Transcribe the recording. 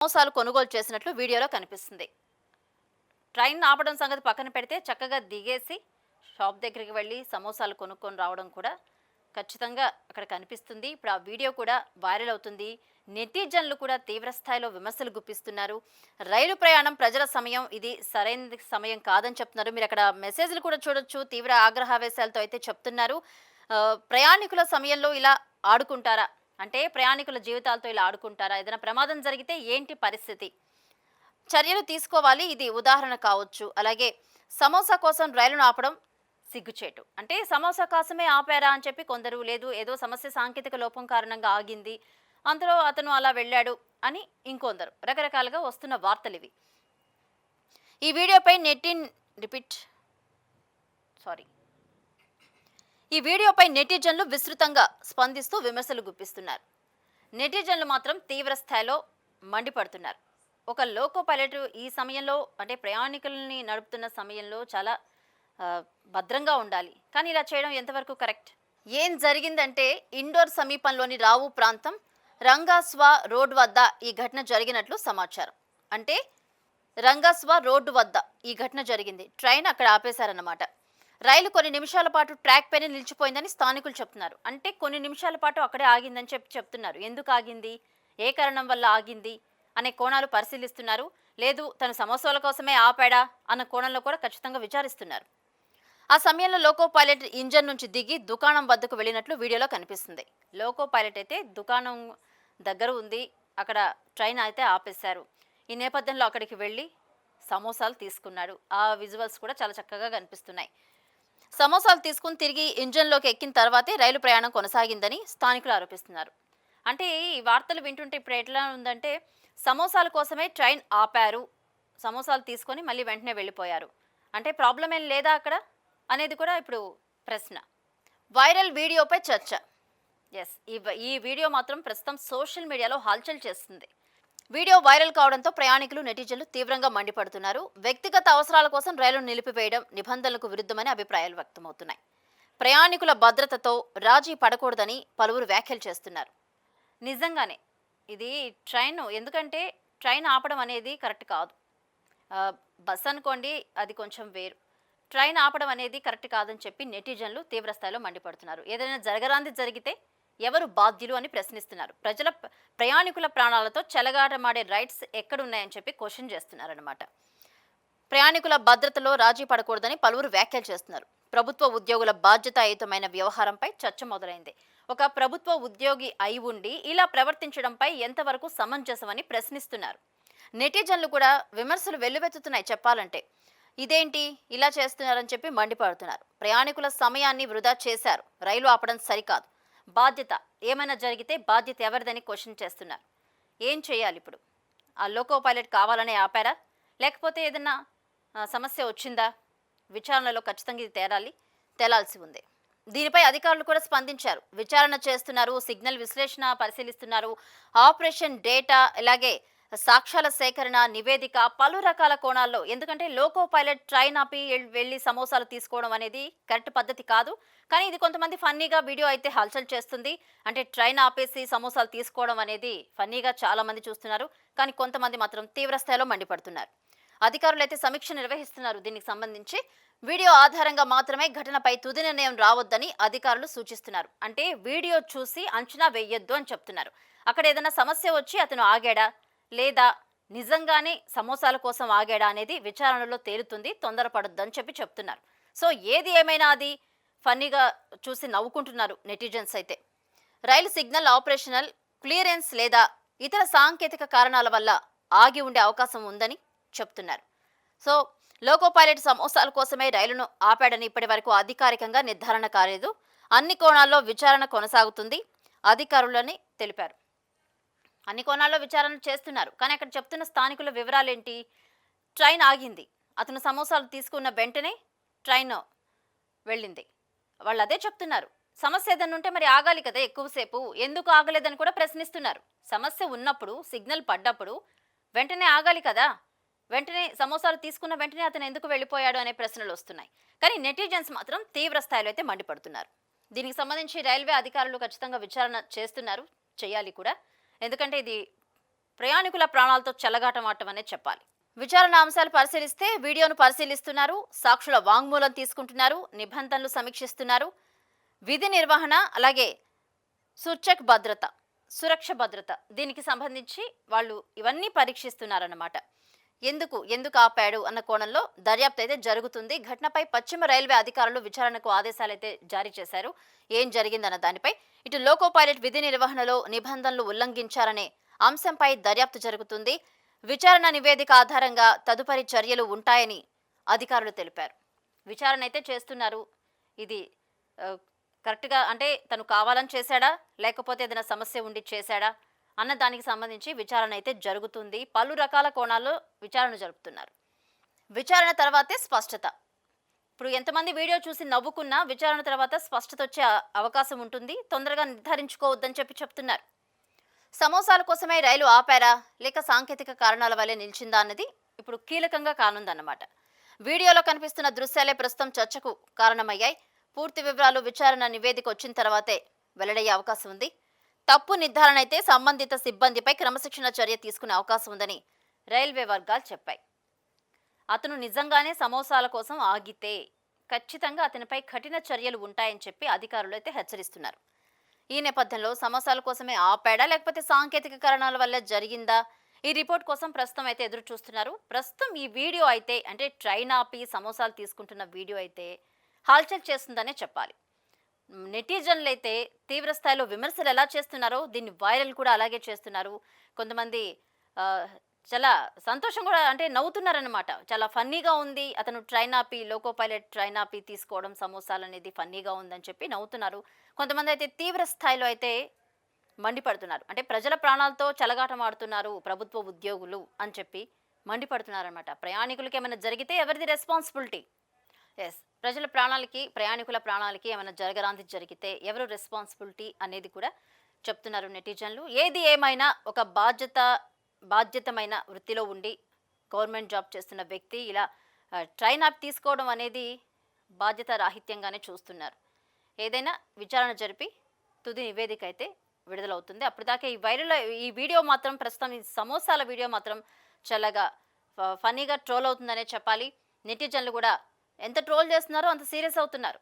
సమోసాలు కొనుగోలు చేసినట్లు వీడియోలో కనిపిస్తుంది. ట్రైన్ ఆపడం సంగతి పక్కన పెడితే చక్కగా దిగేసి షాప్ దగ్గరికి వెళ్ళి సమోసాలు కొనుక్కొని రావడం కూడా ఖచ్చితంగా అక్కడ కనిపిస్తుంది. ఇప్పుడు ఆ వీడియో కూడా వైరల్ అవుతుంది. నెటిజన్లు కూడా తీవ్ర స్థాయిలో విమర్శలు గుప్పిస్తున్నారు. రైలు ప్రయాణం ప్రజల సమయం, ఇది సరైన సమయం కాదని చెప్తున్నారు. మీరు అక్కడ మెసేజ్లు కూడా చూడొచ్చు. తీవ్ర ఆగ్రహావేశాలతో అయితే చెప్తున్నారు. ప్రయాణికుల సమయంలో ఇలా ఆడుకుంటారా? అంటే ప్రయాణికుల జీవితాలతో ఇలా ఆడుకుంటారా? ఏదైనా ప్రమాదం జరిగితే ఏంటి పరిస్థితి? చర్యలు తీసుకోవాలి. ఇది ఉదాహరణ కావచ్చు. అలాగే సమోసా కోసం రైలును ఆపడం సిగ్గుచేటు. అంటే సమోసా కోసమే ఆపారా అని చెప్పి కొందరు, లేదు ఏదో సమస్య సాంకేతిక లోపం కారణంగా ఆగింది, అందులో అతను అలా వెళ్ళాడు అని ఇంకొందరు. రకరకాలుగా వస్తున్న వార్తలివి. ఈ వీడియోపై రిపీట్ సారీ ఈ వీడియోపై నెటిజన్లు విస్తృతంగా స్పందిస్తూ విమర్శలు గుప్పిస్తున్నారు. నెటిజన్లు మాత్రం తీవ్ర స్థాయిలో మండిపడుతున్నారు. ఒక లోకో పైలట్ ఈ సమయంలో, అంటే ప్రయాణికుల్ని నడుపుతున్న సమయంలో చాలా భద్రంగా ఉండాలి. కానీ ఇలా చేయడం ఎంతవరకు కరెక్ట్? ఏం జరిగిందంటే ఇండోర్ సమీపంలోని రావు ప్రాంతం రంగాస్వా రోడ్ వద్ద ఈ ఘటన జరిగినట్లు సమాచారం. అంటే రంగాస్వా రోడ్డు వద్ద ఈ ఘటన జరిగింది. ట్రైన్ అక్కడ ఆపేశారన్నమాట. రైలు కొన్ని నిమిషాల పాటు ట్రాక్ పైన నిలిచిపోయిందని స్థానికులు చెప్తున్నారు. అంటే కొన్ని నిమిషాల పాటు అక్కడే ఆగిందని చెప్తున్నారు. ఎందుకు ఆగింది, ఏ కారణం వల్ల ఆగింది అనే కోణాలు పరిశీలిస్తున్నారు. లేదు తను సమోసాల కోసమే ఆపాడా అన్న కోణంలో కూడా ఖచ్చితంగా విచారిస్తున్నారు. ఆ సమయంలో లోకో పైలట్ ఇంజన్ నుంచి దిగి దుకాణం వద్దకు వెళ్ళినట్లు వీడియోలో కనిపిస్తుంది. లోకో పైలట్ అయితే దుకాణం దగ్గర ఉంది, అక్కడ ట్రైన్ అయితే ఆపేశారు. ఈ నేపథ్యంలో అక్కడికి వెళ్ళి సమోసాలు తీసుకున్నాడు. ఆ విజువల్స్ కూడా చాలా చక్కగా కనిపిస్తున్నాయి. సమోసాలు తీసుకుని తిరిగి ఇంజన్లోకి ఎక్కిన తర్వాతే రైలు ప్రయాణం కొనసాగిందని స్థానికులు ఆరోపిస్తున్నారు. అంటే ఈ వార్తలు వింటుంటే ఇప్పుడు ఎట్లా ఉందంటే సమోసాల కోసమే ట్రైన్ ఆపారు, సమోసాలు తీసుకొని మళ్ళీ వెంటనే వెళ్ళిపోయారు, అంటే ప్రాబ్లం ఏం లేదా అక్కడ అనేది కూడా ఇప్పుడు ప్రశ్న. వైరల్ వీడియోపై చర్చ. ఎస్, ఈ వీడియో మాత్రం ప్రస్తుతం సోషల్ మీడియాలో హల్చల్ చేస్తుంది. వీడియో వైరల్ కావడంతో ప్రయాణికులు, నెటిజన్లు తీవ్రంగా మండిపడుతున్నారు. వ్యక్తిగత అవసరాల కోసం రైలును నిలిపివేయడం నిబంధనలకు విరుద్ధమని అభిప్రాయాలు వ్యక్తమవుతున్నాయి. ప్రయాణికుల భద్రతతో రాజీ పడకూడదని పలువురు వ్యాఖ్యలు చేస్తున్నారు. నిజంగానే ఇది ట్రైన్, ఎందుకంటే ట్రైన్ ఆపడం అనేది కరెక్ట్ కాదు. బస్ అనుకోండి, అది కొంచెం వేరు. ట్రైన్ ఆపడం అనేది కరెక్ట్ కాదని చెప్పి నెటిజన్లు తీవ్రస్థాయిలో మండిపడుతున్నారు. ఏదైనా జరగరాంది జరిగితే ఎవరు బాధ్యులు అని ప్రశ్నిస్తున్నారు. ప్రయాణికుల ప్రాణాలతో చెలగాటమాడే రైట్స్ ఎక్కడున్నాయని చెప్పి క్వశ్చన్ చేస్తున్నారన్నమాట. ప్రయాణికుల భద్రతలో రాజీ పడకూడదని పలువురు వ్యాఖ్యలు చేస్తున్నారు. ప్రభుత్వ ఉద్యోగుల బాధ్యతాయుతమైన వ్యవహారంపై చర్చ మొదలైంది. ఒక ప్రభుత్వ ఉద్యోగి అయి ఉండి ఇలా ప్రవర్తించడంపై ఎంతవరకు సమంజసమని ప్రశ్నిస్తున్నారు. నెటిజన్లు కూడా విమర్శలు వెల్లువెత్తుతున్నాయి. చెప్పాలంటే ఇదేంటి ఇలా చేస్తున్నారని చెప్పి మండిపడుతున్నారు. ప్రయాణికుల సమయాన్ని వృధా చేశారు, రైలు ఆపడం సరికాదు, బాధ్యత ఏమైనా జరిగితే బాధ్యత ఎవరిదని క్వశ్చన్ చేస్తున్నారు. ఏం చేయాలి ఇప్పుడు? ఆ లోకో పైలట్ కావాలనే ఆపారా, లేకపోతే ఏదన్నా సమస్య వచ్చిందా? విచారణలో ఖచ్చితంగా ఇది తేలాల్సి ఉంది. దీనిపై అధికారులు కూడా స్పందించారు, విచారణ చేస్తున్నారు, సిగ్నల్ విశ్లేషణ పరిశీలిస్తున్నారు, ఆపరేషన్ డేటా, ఇలాగే సాక్ష్యాల సేకరణ, నివేదిక, పలు రకాల కోణాల్లో. ఎందుకంటే లోకో పైలట్ ట్రైన్ ఆపి వెళ్ళి సమోసాలు తీసుకోవడం అనేది కరెక్ట్ పద్ధతి కాదు. కానీ ఇది కొంతమంది ఫన్నీగా వీడియో అయితే హల్చల్ చేస్తుంది. అంటే ట్రైన్ ఆపేసి సమోసాలు తీసుకోవడం అనేది ఫన్నీగా చాలా మంది చూస్తున్నారు. కానీ కొంతమంది మాత్రం తీవ్ర స్థాయిలో మండిపడుతున్నారు. అధికారులు అయితే సమీక్ష నిర్వహిస్తున్నారు. దీనికి సంబంధించి వీడియో ఆధారంగా మాత్రమే ఘటనపై తుది నిర్ణయం రావద్దని అధికారులు సూచిస్తున్నారు. అంటే వీడియో చూసి అంచనా వేయొద్దు అని చెప్తున్నారు. అక్కడ ఏదైనా సమస్య వచ్చి అతను ఆగాడా, లేదా నిజంగానే సమోసాల కోసం ఆగాడా అనేది విచారణలో తేలుతుంది, తొందరపడొద్దని చెప్పి చెప్తున్నారు. సో ఏది ఏమైనా అది ఫన్నీగా చూసి నవ్వుకుంటున్నారు నెటిజన్స్ అయితే. రైలు సిగ్నల్ ఆపరేషనల్ క్లియరెన్స్ లేదా ఇతర సాంకేతిక కారణాల వల్ల ఆగి ఉండే అవకాశం ఉందని చెప్తున్నారు. సో లోకో పైలట్ సమోసాల కోసమే రైలును ఆపాడని ఇప్పటి వరకు అధికారికంగా నిర్ధారణ కాలేదు. అన్ని కోణాల్లో విచారణ కొనసాగుతుంది అధికారులని తెలిపారు. అన్ని కోణాల్లో విచారణ చేస్తున్నారు. కానీ అక్కడ చెప్తున్న స్థానికుల వివరాలేంటి? ట్రైన్ ఆగింది, అతను సమోసాలు తీసుకున్న వెంటనే ట్రైన్ వెళ్ళింది. వాళ్ళు అదే చెప్తున్నారు. సమస్య ఏదన్నా ఉంటే మరి ఆగాలి కదా ఎక్కువసేపు, ఎందుకు ఆగలేదని కూడా ప్రశ్నిస్తున్నారు. సమస్య ఉన్నప్పుడు, సిగ్నల్ పడ్డప్పుడు వెంటనే ఆగాలి కదా. వెంటనే సమోసాలు తీసుకున్న వెంటనే అతను ఎందుకు వెళ్ళిపోయాడు అనే ప్రశ్నలు వస్తున్నాయి. కానీ నెటిజన్స్ మాత్రం తీవ్ర స్థాయిలో అయితే మండిపడుతున్నారు. దీనికి సంబంధించి రైల్వే అధికారులు ఖచ్చితంగా విచారణ చేస్తున్నారు, చేయాలి కూడా. ఎందుకంటే ఇది ప్రయాణికుల ప్రాణాలతో చెలగాటమాటమనే చెప్పాలి. విచారణ అంశాలు పరిశీలిస్తే వీడియోను పరిశీలిస్తున్నారు, సాక్షుల వాంగ్మూలం తీసుకుంటున్నారు, నిబంధనలు సమీక్షిస్తున్నారు, విధి నిర్వహణ, అలాగే సురక్ష భద్రత దీనికి సంబంధించి వాళ్ళు ఇవన్నీ పరీక్షిస్తున్నారన్నమాట. ఎందుకు ఆపాడు అన్న కోణంలో దర్యాప్తు అయితే జరుగుతుంది. ఘటనపై పశ్చిమ రైల్వే అధికారులు విచారణకు ఆదేశాలు అయితే జారీ చేశారు. ఏం జరిగిందన్న దానిపై ఇటు లోకో పైలట్ విధి నిర్వహణలో నిబంధనలు ఉల్లంఘించారనే అంశంపై దర్యాప్తు జరుగుతుంది. విచారణ నివేదిక ఆధారంగా తదుపరి చర్యలు ఉంటాయని అధికారులు తెలిపారు. విచారణ అయితే చేస్తున్నారు. ఇది కరెక్ట్గా అంటే తను కావాలని చేశాడా, లేకపోతే ఏదైనా సమస్య ఉండి చేశాడా అన్న దానికి సంబంధించి విచారణ అయితే జరుగుతుంది. పలు రకాల కోణాల్లో విచారణ జరుపుతున్నారు. విచారణ తర్వాతే స్పష్టత. ఇప్పుడు ఎంతమంది వీడియో చూసి నవ్వుకున్నా విచారణ తర్వాత స్పష్టత వచ్చే అవకాశం ఉంటుంది. తొందరగా నిర్ధారించుకోవద్దని చెప్తున్నారు. సమోసాల కోసమే రైలు ఆపారా, లేక సాంకేతిక కారణాల వల్లే నిలిచిందా అన్నది ఇప్పుడు కీలకంగా కానుందన్నమాట. వీడియోలో కనిపిస్తున్న దృశ్యాలే ప్రస్తుతం చర్చకు కారణమయ్యాయి. పూర్తి వివరాలు విచారణ నివేదిక వచ్చిన తర్వాతే వెల్లడయ్యే అవకాశం ఉంది. తప్పు నిర్ధారణ అయితే సంబంధిత సిబ్బందిపై క్రమశిక్షణ చర్య తీసుకునే అవకాశం ఉందని రైల్వే వర్గాలు చెప్పాయి. అతను నిజంగానే సమోసాల కోసం ఆగితే ఖచ్చితంగా అతనిపై కఠిన చర్యలు ఉంటాయని చెప్పి అధికారులు అయితే హెచ్చరిస్తున్నారు. ఈ నేపథ్యంలో సమోసాల కోసమే ఆపాడా, లేకపోతే సాంకేతిక కారణాల వల్ల జరిగిందా, ఈ రిపోర్ట్ కోసం ప్రస్తుతం అయితే ఎదురు చూస్తున్నారు. ప్రస్తుతం ఈ వీడియో అయితే అంటే ట్రైన్ ఆపి సమోసాలు తీసుకుంటున్న వీడియో అయితే హల్చల్ చేస్తుందనే చెప్పాలి. నెటిజన్లు అయితే తీవ్ర స్థాయిలో విమర్శలు ఎలా చేస్తున్నారో దీన్ని వైరల్ కూడా అలాగే చేస్తున్నారు. కొంతమంది చాలా సంతోషం కూడా అంటే నవ్వుతున్నారనమాట. చాలా ఫన్నీగా ఉంది, అతను ట్రైన్ ఆపి లోకో పైలట్ ట్రైన్ ఆపి తీసుకోవడం సమోసాలు అనేది ఫన్నీగా ఉందని చెప్పి నవ్వుతున్నారు. కొంతమంది అయితే తీవ్ర స్థాయిలో అయితే మండిపడుతున్నారు. అంటే ప్రజల ప్రాణాలతో చెలగాటమాడుతున్నారు ప్రభుత్వ ఉద్యోగులు అని చెప్పి మండిపడుతున్నారనమాట. ప్రయాణికులకి ఏమైనా జరిగితే ఎవరిది రెస్పాన్సిబిలిటీ? ప్రయాణికుల ప్రాణాలకి ఏమైనా జరిగితే ఎవరు రెస్పాన్సిబిలిటీ అనేది కూడా చెప్తున్నారు నెటిజన్లు. ఏది ఏమైనా ఒక బాధ్యతమైన వృత్తిలో ఉండి గవర్నమెంట్ జాబ్ చేస్తున్న వ్యక్తి ఇలా ట్రైన్ యాప్ తీసుకోవడం అనేది బాధ్యత రాహిత్యంగానే చూస్తున్నారు. ఏదైనా విచారణ జరిపి తుది నివేదిక అయితే విడుదలవుతుంది. అప్పటిదాకా ఈ వీడియో మాత్రం ప్రస్తుతం ఈ సమోసాల వీడియో మాత్రం చల్లగా ఫన్నీగా ట్రోల్ అవుతుందనే చెప్పాలి. నెటిజన్లు కూడా ఎంత ట్రోల్ చేస్తున్నారో అంత సీరియస్ అవుతున్నారు.